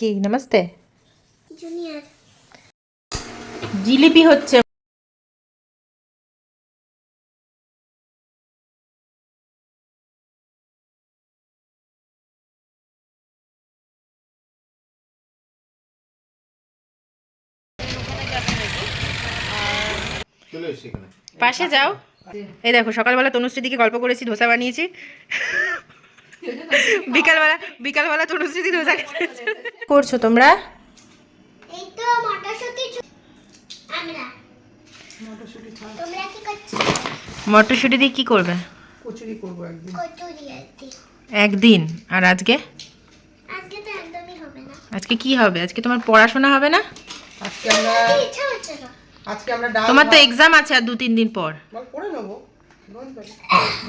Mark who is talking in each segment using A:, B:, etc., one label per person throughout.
A: কি নমস্তে
B: জুনিয়র
A: জিলিপি হচ্ছে পাশে যাও। এই দেখো সকালবেলা তনুশ্রীদিকে গল্প করেছি, ধোসা বানিয়েছি। বিকালবেলা তনুশ্রীদি ধোসা করছো তোমরা?
B: এই তো মটরশুঁটি আমরা মটরশুঁটি ছাড়া তোমরা কি করছো?
A: মটরশুঁটি দিয়ে কি করবে?
C: কচুরি করব একদিন।
B: কচুরি
A: একদিন। আর আজকে?
B: আজকে তো একদমই হবে না।
A: আজকে কি হবে? আজকে তোমার পড়াশোনা হবে না?
C: আজকে আমরা
B: ইচ্ছা হচ্ছে না।
C: আজকে আমরা ডাল
A: তোমার তো এক্সাম আছে আর 2-3 দিন পর।
C: করে নেব।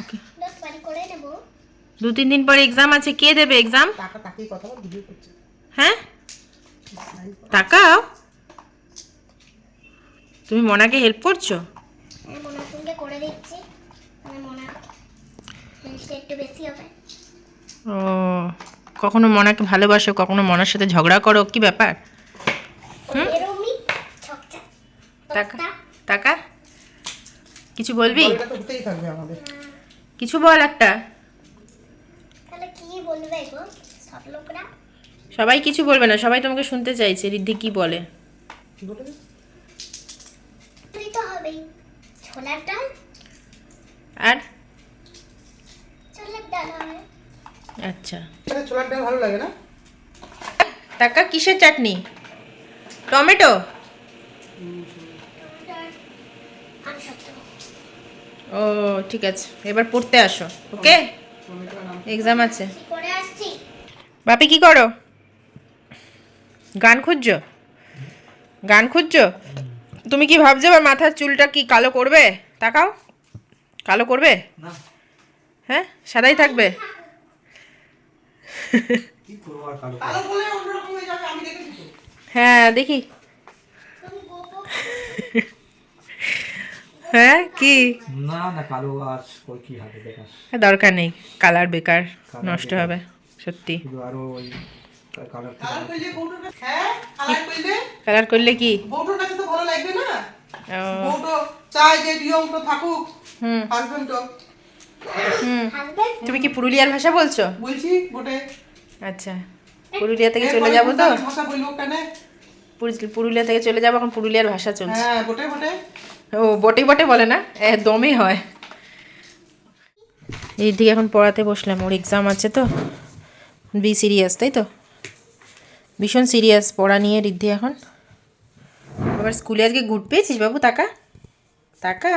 A: ওকে,
B: দশ বারি করে নেব।
A: 2-3 দিন পর এক্সাম আছে। কে দেবে এক্সাম?
C: টাকা টাকাই কথা বল, ভিডিও করছে।
A: হ্যাঁ, তাকাও। তুমি মনাকে হেল্প করছো?
B: আমি মনার সঙ্গে করে দিচ্ছি। মানে মনা জিনিসটা একটু বেশি হবে।
A: ও, কখনো মনাকে ভালোবাসো, কখনো মনার সাথে ঝগড়া করো, কি ব্যাপার?
B: এরকমই ছকটা
A: টাকা টাকা কিছু বলবি?
C: এটা তো হতেই থাকবে আমাদের।
A: কিছু বল একটা।
B: তাহলে কি বলবে গো সব লোকরা?
A: সবাই কিছু বলবে না, সবাই তোমাকে শুনতে চাইছে রিদ্ধি কি বলে।
C: কি বলবে?
B: তুই তো হবেই ছোলার ডাল।
A: আর
B: ছোলার ডাল হবে।
A: আচ্ছা,
C: মানে ছোলার ডাল ভালো লাগে না?
A: টাকা কিসের চাটনি? টমেটো?
B: আমি সত্য
A: ও ঠিক আছে, এবার পড়তে আসো। ওকে, এক্সাম আছে।
B: করে আসছি।
A: বাপি কি করো? গান খুঁজছো? গান খুঁজছো? তুমি কি ভাবছো আবার মাথার চুলটা কি কালো করবে? তাকাও, কালো করবে? হ্যাঁ, সাদাই থাকবে।
C: কালো বলে অন্যরকম হয়ে যাবে, আমি দেখেছি তো।
A: হ্যাঁ দেখি। হ্যাঁ কি
D: না না কালো আর কি হবে বেকার,
A: দরকার নেই, কালার বেকার, নষ্ট হবে সত্যি।
D: শুধু আরো ওই কালার
C: কালার করলে বউটার কাছে, হ্যাঁ কালার করলে
A: কালার করলে কি
C: বউটার কাছে তো ভালো লাগবে না?
A: ও,
C: বউটো চাই যে নিয়মটা থাকুক,
A: হুম
C: হাজবেন্ড তো
A: হুম।
B: হাজবেন্ড
A: তুমি কি পুরুলিয়ার ভাষা বলছো?
C: বলছি বটে।
A: আচ্ছা, পুরুলিয়া থেকে চলে যাবো তো,
C: ভাষা বলবো কেন?
A: পুরুলিয়া থেকে চলে যাবো, এখন পুরুলিয়ার ভাষা চলছে।
C: হ্যাঁ বটে বটে।
A: ও বটে বটে বলে না, দমে হয়। রিদ্ধিকে এখন পড়াতে বসলাম, ওর এক্সাম আছে তো। বি সিরিয়াস, তাই তো? ভীষণ সিরিয়াস পড়া নিয়ে রিদ্ধি এখন। আবার স্কুলে আজকে গুড পেয়েছিস বাবু? তাকা তাকা,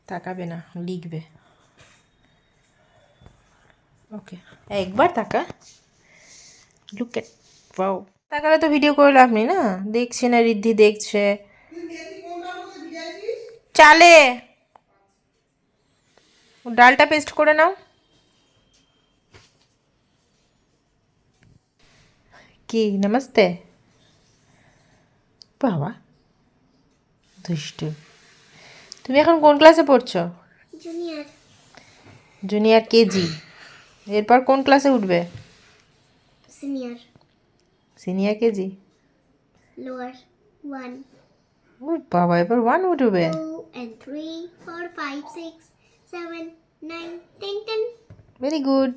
A: তাকাবে না, লিখবে। ওকে, একবার তাকা, লুক এট, ওয়াও। তাকালে তো ভিডিও করে লাভ নেই না, দেখছে না রিদ্ধি, দেখছে চালে। ডালটা পেস্ট করে নাও। কি নমস্তে? বাবা দুষ্টু। তুমি এখন কোন ক্লাসে পড়ছো?
B: Junior
A: junior KG. এরপর কোন ক্লাসে উঠবে?
B: Senior
A: senior KG.
B: লোয়ার 1
A: ও বাবা, এবার 1 উঠবে।
B: 2 and 3 4 5 6 7 9 10 10
A: ভেরি গুড।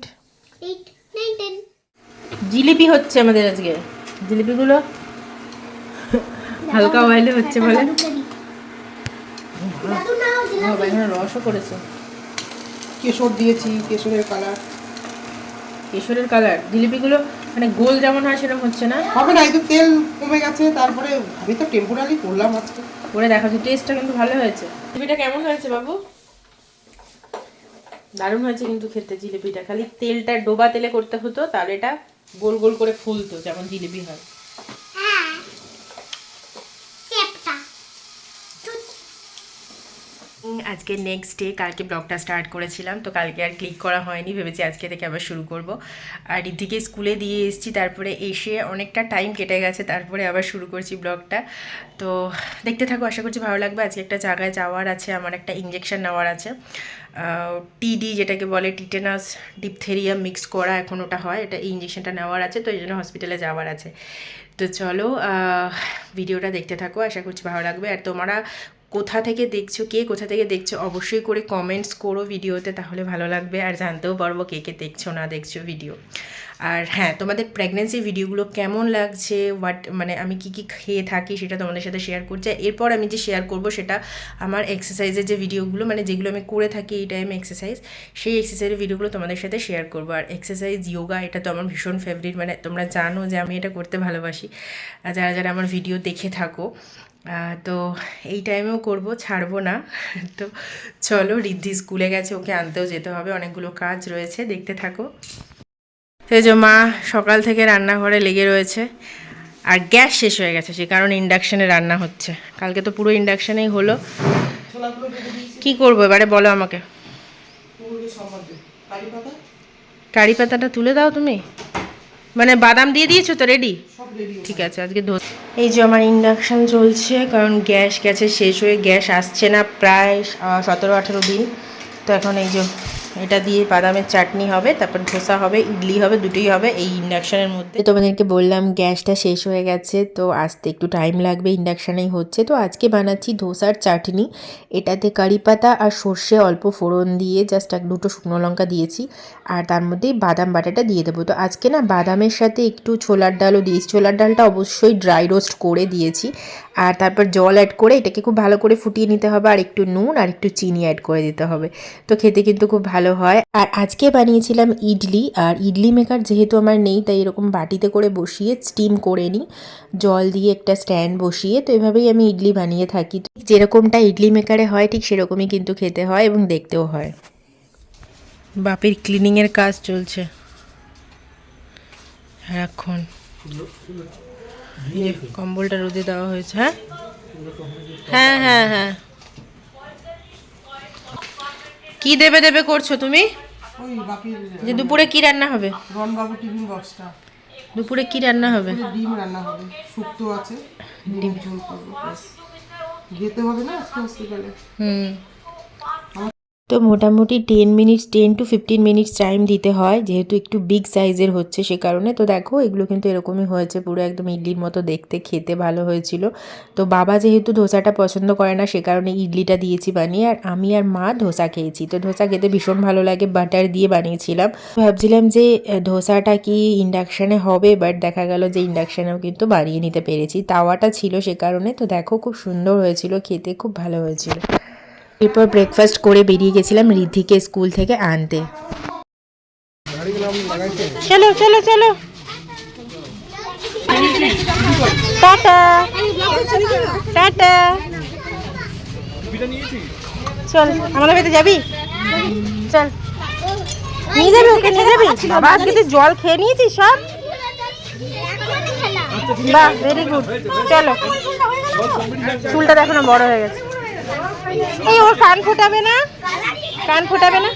B: 8 9 10
A: জিলিপি হচ্ছে আমাদের আজকে। জিলিপিগুলো হালকা অয়েলে হচ্ছে বলে।
B: দাদু নাও
A: বাবা এখানে রসও করেছে।
C: কেশর দিয়েছি, কেশরের কালার
A: কেশরের কালার। জিলিপিগুলো মানে গোল যেমন হয় সেরকম হচ্ছে না।
C: হবে না, এই তো তেল কমে গেছে। তারপরে আমি তো টেম্পোরারি করলাম আজকে।
A: করে দেখাচ্ছি, টেস্টটা কিন্তু ভালো হয়েছে। জিলিপিটা কেমন হয়েছে বাবু? দারুণ হয়েছে কিন্তু খেতে জিলিপিটা। খালি তেলটা ডোবা তেলে করতে হতো, তাহলে এটা গোল গোল করে ফুলতো যেমন জিলিপি হয়।
B: হ্যাঁ চেপটা
A: আজকে নেক্সট ডে, কালকে ব্লগটা স্টার্ট করেছিলাম, তো কালকে আর ক্লিক করা হয়নি, ভেবেছি আজকে থেকে আবার শুরু করব। আর রিদ্ধিকে স্কুলে দিয়ে এসেছি, তারপরে এসে অনেকটা টাইম কেটে গেছে, তারপরে আবার শুরু করছি ব্লগটা। তো দেখতে থাকো, আশা করছি ভালো লাগবে। আজকে একটা জায়গায় যাওয়ার আছে, আমার একটা ইঞ্জেকশন নেওয়ার আছে, টিডি যেটাকে বলে, টিটেনাস ডিপথেরিয়া মিক্স করা, এখন ওটা হয়, এটা এই ইঞ্জেকশনটা নেওয়ার আছে, তো এই জন্য হসপিটালে যাওয়ার আছে। তো চলো ভিডিওটা দেখতে থাকো, আশা করছি ভালো লাগবে। আর তোমরা কোথা থেকে দেখছো, কে কোথা থেকে দেখছো অবশ্যই করে কমেন্টস করো ভিডিওতে, তাহলে ভালো লাগবে আর জানতেও পারবো কে কে দেখছো না দেখছো ভিডিও। আর হ্যাঁ, তোমাদের প্রেগনেন্সি ভিডিওগুলো কেমন লাগছে, মানে আমি কি কি খেয়ে থাকি সেটা তোমাদের সাথে শেয়ার করছি। এরপর আমি যে শেয়ার করব সেটা আমার এক্সারসাইজের যে ভিডিওগুলো, মানে যেগুলো আমি করে থাকি এই টাইমে এক্সারসাইজ, সেই এক্সারসাইজের ভিডিওগুলো তোমাদের সাথে শেয়ার করবো। আর এক্সারসাইজ, যোগা, এটা তো আমার ভীষণ ফেভারিট, মানে তোমরা জানো যে আমি এটা করতে ভালোবাসি, যারা যারা আমার ভিডিও দেখে থাকো। তো এই টাইমেও করব, ছাড়বো না। তো চলো, রিদ্ধি স্কুলে গেছে, ওকে আনতেও যেতে হবে, অনেকগুলো কাজ রয়েছে, দেখতে থাকো। সেই যে মা সকাল থেকে রান্নাঘরে লেগে রয়েছে, আর গ্যাস শেষ হয়ে গেছে, সে কারণে ইন্ডাকশানে রান্না হচ্ছে। কালকে তো পুরো ইন্ডাকশানেই হলো।
C: ছোলাগুলো কেটে দিয়েছি,
A: কি করবো এবারে বলো আমাকে?
C: কারি পাতা
A: কারি পাতাটা তুলে দাও তুমি, মানে বাদাম দিয়ে দিয়েছো তো রেডি?
C: সব রেডি।
A: ঠিক আছে, আজকে এই যে আমার ইন্ডাকশান চলছে, কারণ গ্যাস গেছে শেষ হয়ে, গ্যাস আসছে না প্রায় 17-18 দিন। তো এখন এই যে এটা দিয়ে বাদামের চাটনি হবে, তারপর ধোসা হবে, ইডলি হবে, দুটোই হবে এই ইন্ডাকশানের মধ্যে। তোমাদেরকে বললাম গ্যাসটা শেষ হয়ে গেছে, তো আসতে একটু টাইম লাগবে, ইন্ডাকশানেই হচ্ছে। তো আজকে বানাচ্ছি ধোসার চাটনি, এটাতে কারি পাতা আর সর্ষে অল্প ফোড়ন দিয়ে জাস্ট 2টো শুকনো লঙ্কা দিয়েছি, আর তার মধ্যেই বাদাম বাটাটা দিয়ে দেবো। তো আজকে না বাদামের সাথে একটু ছোলার ডালও দিয়েছি, ছোলার ডালটা অবশ্যই ড্রাই রোস্ট করে দিয়েছি, আর তারপর জল অ্যাড করে এটাকে খুব ভালো করে ফুটিয়ে নিতে হবে, আর একটু নুন আর একটু চিনি অ্যাড করে দিতে হবে। তো খেতে কিন্তু খুব ভালো হয়। আর আজকে বানিয়েছিলাম ইডলি, আর ইডলি মেকার যেহেতু আমার নেই, তাই এরকম বাটিতে করে বসিয়ে স্টিম করে নিই, জল দিয়ে একটা স্ট্যান্ড বসিয়ে। তো এভাবেই আমি ইডলি বানিয়ে থাকি, যেরকমটা ইডলি মেকারে হয় ঠিক সেরকমই কিন্তু খেতে হয় এবং দেখতেও হয়। বাপের ক্লিনিংয়ের কাজ চলছে এখন, কম্বলটা রোদে দেওয়া হয়েছে। হ্যাঁ হ্যাঁ হ্যাঁ হ্যাঁ, কি দেবে দেবে করছো তুমি?
C: ওই বাকি
A: যে দুপুরে কি রান্না হবে?
C: রনবাবু টিফিন বক্সটা,
A: দুপুরে কি রান্না হবে?
C: ডিম রান্না হবে, শুক্তো আছে, ডিম ঝোল করবো, ব্যাস। যেতে হবে না আজকে হসপিটালে।
A: তো মোটামুটি 10 to 15 মিনিটস টাইম দিতে হয়, যেহেতু একটু বিগ সাইজের হচ্ছে সে কারণে। তো দেখো এগুলো কিন্তু এরকমই হয়েছে, পুরো একদম ইডলির মতো দেখতে, খেতে ভালো হয়েছিল। তো বাবা যেহেতু ধোসাটা পছন্দ করে না, সে কারণে ইডলিটা দিয়েছি বানিয়ে, আর আমি আর মা ধোসা খেয়েছি। তো ধোসা খেতে ভীষণ ভালো লাগে, বাটার দিয়ে বানিয়েছিলাম। ভাবছিলাম যে ধোসাটা কি ইন্ডাকশানে হবে, বাট দেখা গেল যে ইন্ডাকশানেও কিন্তু বানিয়ে নিতে পেরেছি, তাওয়াটা ছিল সে কারণে। তো দেখো খুব সুন্দর হয়েছিল, খেতে খুব ভালো হয়েছিল। এরপর ব্রেকফাস্ট করে বেরিয়ে গেছিলাম রিদ্ধিকে স্কুল থেকে আনতে। চলো চলো চলো, টাটা টাটা। চল, আমাদের বাড়িতে যাবি? চল, নিয়ে যাবি ওকে, নিয়ে যাবি। বাবা আজকে তুই জল খেয়ে নিয়েছিস সব? বাহ, ভেরি গুড। চলো, চুলটা দেখো না বড় হয়ে গেছে। এই ওর কান ফোটাবে না, কান ফোটাবে না,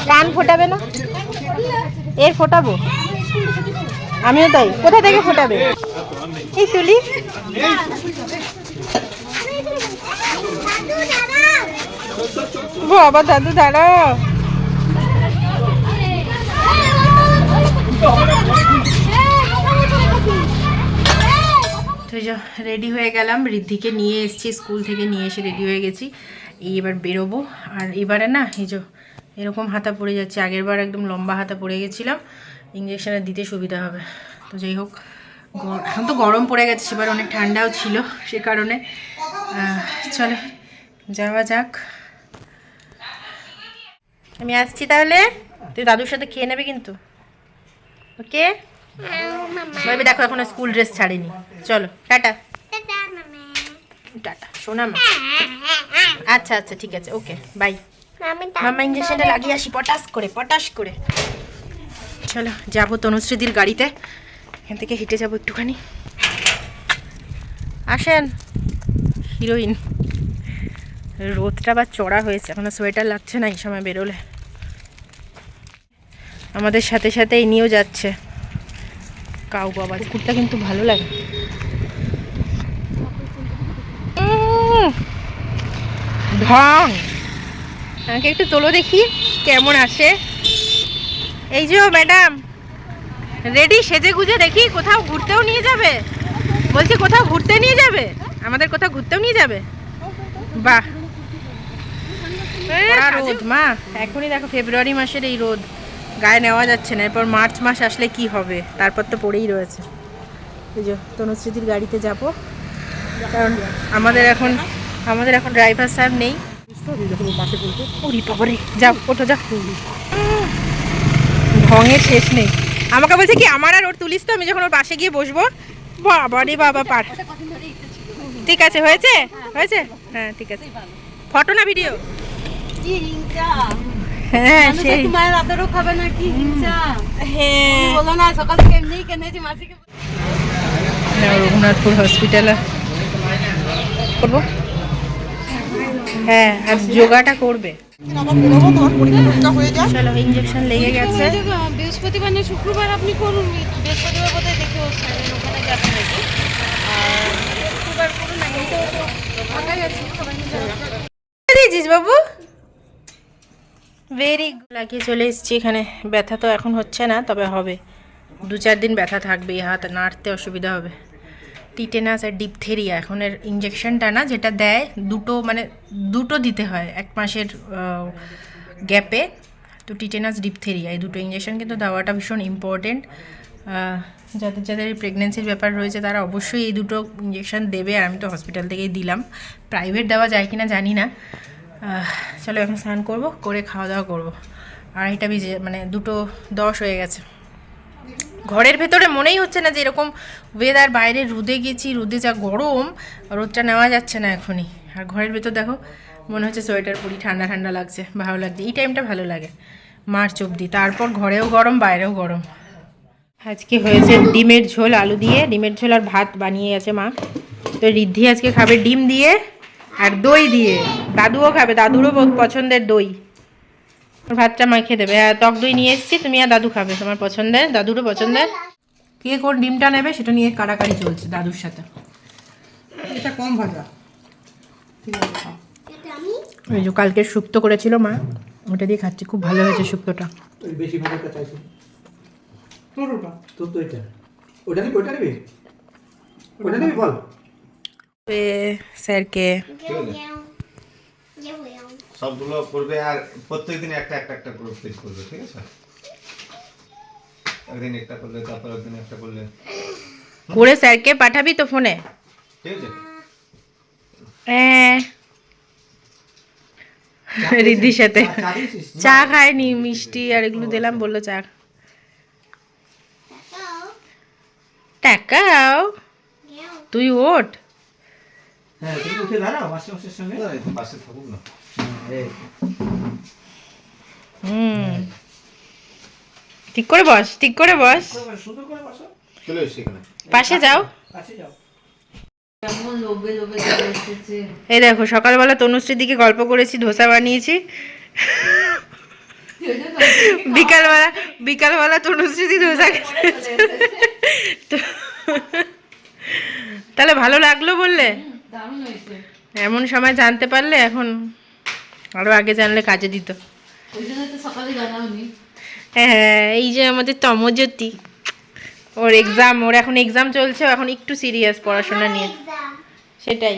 A: কান ফোটাবে না, এর ফোটাবো আমিও তাই। কোথা থেকে ফোটাবে? এই তুলি, বাবা দাদু দাঁড়াও। তো রেডি হয়ে গেলাম, রিদ্ধিকে নিয়ে এসেছি স্কুল থেকে, নিয়ে এসে রেডি হয়ে গেছি। এবার বেরোবো। আর এবারে না এই যে এরকম হাতা পড়ে যাচ্ছে, আগের বার একদম লম্বা হাতা পড়ে গেছিলাম, ইঞ্জেকশানে দিতে সুবিধা হবে। তো যাই হোক, এখন তো গরম পড়ে গেছে, সেবার অনেক ঠান্ডাও ছিল, সে কারণে চলো যাওয়া যাক। আমি আসছি তাহলে, তুই দাদুর সাথে খেয়ে নেবে কিন্তু, ওকে? ভাবি দেখো এখনো স্কুল ড্রেস ছাড়েনি। চলো টাটা টাটা শোনা মা। আচ্ছা আচ্ছা ঠিক আছে, ওকে বাই। মামা ইঞ্জেকশনটা লাগিয়ে আসি পটাশ করে, পটাশ করে। চলো যাবো তনুশ্রীদির গাড়িতে, এখান থেকে হেঁটে যাবো একটুখানি। আসেন হিরোইন। রোদটা আবার চড়া হয়েছে, এখনো সোয়েটার লাগছে না এই সময় বেরোলে। আমাদের সাথে সাথে নিয়েও যাচ্ছে কাউ বাবা। কুকুরটা কিন্তু ভালো লাগে। ঢং, আমাকে একটু তোলো দেখি কেমন আসে। এই যে ম্যাডাম রেডি সেজে গুজে, দেখি কোথাও ঘুরতেও নিয়ে যাবে। বলছি কোথাও ঘুরতে নিয়ে যাবে, আমাদের কোথাও ঘুরতেও নিয়ে যাবে। বাহ, রোদ মা এখনই দেখো, ফেব্রুয়ারি মাসের এই রোদ গায়ে নেওয়া যাচ্ছে না। এরপর মার্চ মাস আসলে কি হবে, তারপর তো পড়েই রয়েছে। এই যে তনুশ্রীতির গাড়িতে যাব, কারণ আমাদের এখন ড্রাইভার সাহেব নেই। ওরে বাবারে, যাও ওঠো যাও। ঢঙের শেষ নেই। আমাকে বলছে কি আমার আর ওর তুলিস তো, আমি যখন ওর পাশে গিয়ে বসবো। বাবা রে বাবা, পার। ঠিক আছে, হয়েছে হয়েছে, হ্যাঁ ঠিক আছে। ফটো না ভিডিও? হ্যাঁ সেই
E: মায়ের আদরও খাবে না কি হিংসা।
A: হ্যাঁ
E: বলো না সকালে কেমনি কেনেছি মাসিকে।
A: রঘুনাথপুর হসপিটালে করবো। হ্যাঁ আর যোগাটা করবে। চলো, ইঞ্জেকশন লেগে গেছে।
E: বৃহস্পতিবার না শুক্রবার আপনি করুন, বৃহস্পতিবার বোধহয় দেখে ওখানে যাবেন নাকি, আর শুক্রবার করুন না। এই তো ফাঁকাই আছি, সবাই মিলে
A: দিয়েছিস বাবু? Very good. লাগিয়ে চলে এসেছি এখানে। ব্যথা তো এখন হচ্ছে না, তবে হবে 2-4 দিন ব্যথা থাকবে, হাত নাড়তে অসুবিধা হবে। টিটেনাস আর ডিপথেরিয়া এখনের ইঞ্জেকশনটা না, যেটা দেয় দুটো দিতে হয় 1 মাসের গ্যাপে। তো টিটেনাস ডিপথেরিয়া এই দুটো ইঞ্জেকশন কিন্তু দেওয়াটা ভীষণ ইম্পর্টেন্ট। যাদের যাদের প্রেগনেন্সির ব্যাপার রয়েছে তারা অবশ্যই এই দুটো ইঞ্জেকশন দেবে। আর আমি তো হসপিটাল থেকেই দিলাম, প্রাইভেট দেওয়া যায় কি না জানি না। চলো এখন স্নান করবো, করে খাওয়া দাওয়া করবো। 2:30 বেজে 2:10 হয়ে গেছে। ঘরের ভেতরে মনেই হচ্ছে না যে এরকম ওয়েদার। বাইরে রোদে গেছি, রোদে যা গরম, রোদটা নেওয়া যাচ্ছে না এখনই। আর ঘরের ভেতর দেখো মনে হচ্ছে সোয়েটার পরি, ঠান্ডা ঠান্ডা লাগছে, ভালো লাগছে। এই টাইমটা ভালো লাগে মার্চ অবধি, তারপর ঘরেও গরম বাইরেও গরম। আজকে হয়েছে ডিমের ঝোল আলু দিয়ে, ডিমের ঝোল আর ভাত বানিয়ে গেছে মা। তো ঋদ্ধি আজকে খাবে ডিম দিয়ে আর দই দিয়ে। দাদুও খাবে, দাদুরও বহুত পছন্দের দই। ভাতটা মাখিয়ে দেবে। হ্যাঁ টক দই নিয়ে এসেছি, তুমি আর দাদু খাবে তোমার পছন্দের, দাদুরও পছন্দের। কে কোন ডিমটা নেবে সেটা নিয়ে কাড়াকাড়ি চলছে দাদুর সাথে।
C: এটা কম ভাজা, ঠিক আছে খাও।
B: এটা আমি
A: ওই যে কালকে শুক্তো করেছিল মা, ওটা দিয়ে খাচ্ছি, খুব ভালো হয়েছে শুক্তোটা।
D: তুই বেশি ভাজাটা চাইছি।
C: তোর ওটা
D: তোর তো এটা, ওটা নিবি ওটা নিবি বল।
A: স্যারকে
B: গেও গেও গেও গেও
F: সবগুলো করবে আর প্রত্যেকদিন একটা করে প্লেস করবে, ঠিক আছে? একদিন একটা করলে, তারপর একদিন একটা করলে,
A: করে স্যারকে পাঠাবি তো ফোনে।
F: ঠিক আছে?
A: হ্যাঁ রিদ্ধির সাথে চা খায়নি, মিষ্টি আর এগুলো দিলাম, বললো চা। টাকাও
B: গেও
A: তুই ওঠ।
D: হ্যাঁ তুমি উঠে দাঁড়াও মাসের সঙ্গে।
F: পাশে থাকুক না।
A: ঠিক করে বস, ঠিক করে বস,
D: সুন্দর করে বসো,
F: চলে এসছি এখানে।
A: পাশে যাও।
D: কাছে যাও।
E: কেমন লোভে লোভে চলে এসেছে।
A: এই দেখো সকালবেলা তনুশ্রীর দিকে গল্প করেছি, ধোসা বানিয়েছি। বিকালবেলা তনুশ্রী দি ধোসা খেয়েছে। তাহলে ভালো লাগলো বললে?
E: দারুণ হয়েছে।
A: এমন সময় জানতে পারলে, এখন আরো আগে জানলে কাজে দিত।
E: ওই জন্য তো সকালে জানাওনি।
A: হ্যাঁ এই যে আমাদের তমজ্যোতি, ওর এখন এক্সাম চলছে, ও এখন একটু সিরিয়াস পড়াশোনা নিয়ে,
B: এক্সাম
A: সেটাই।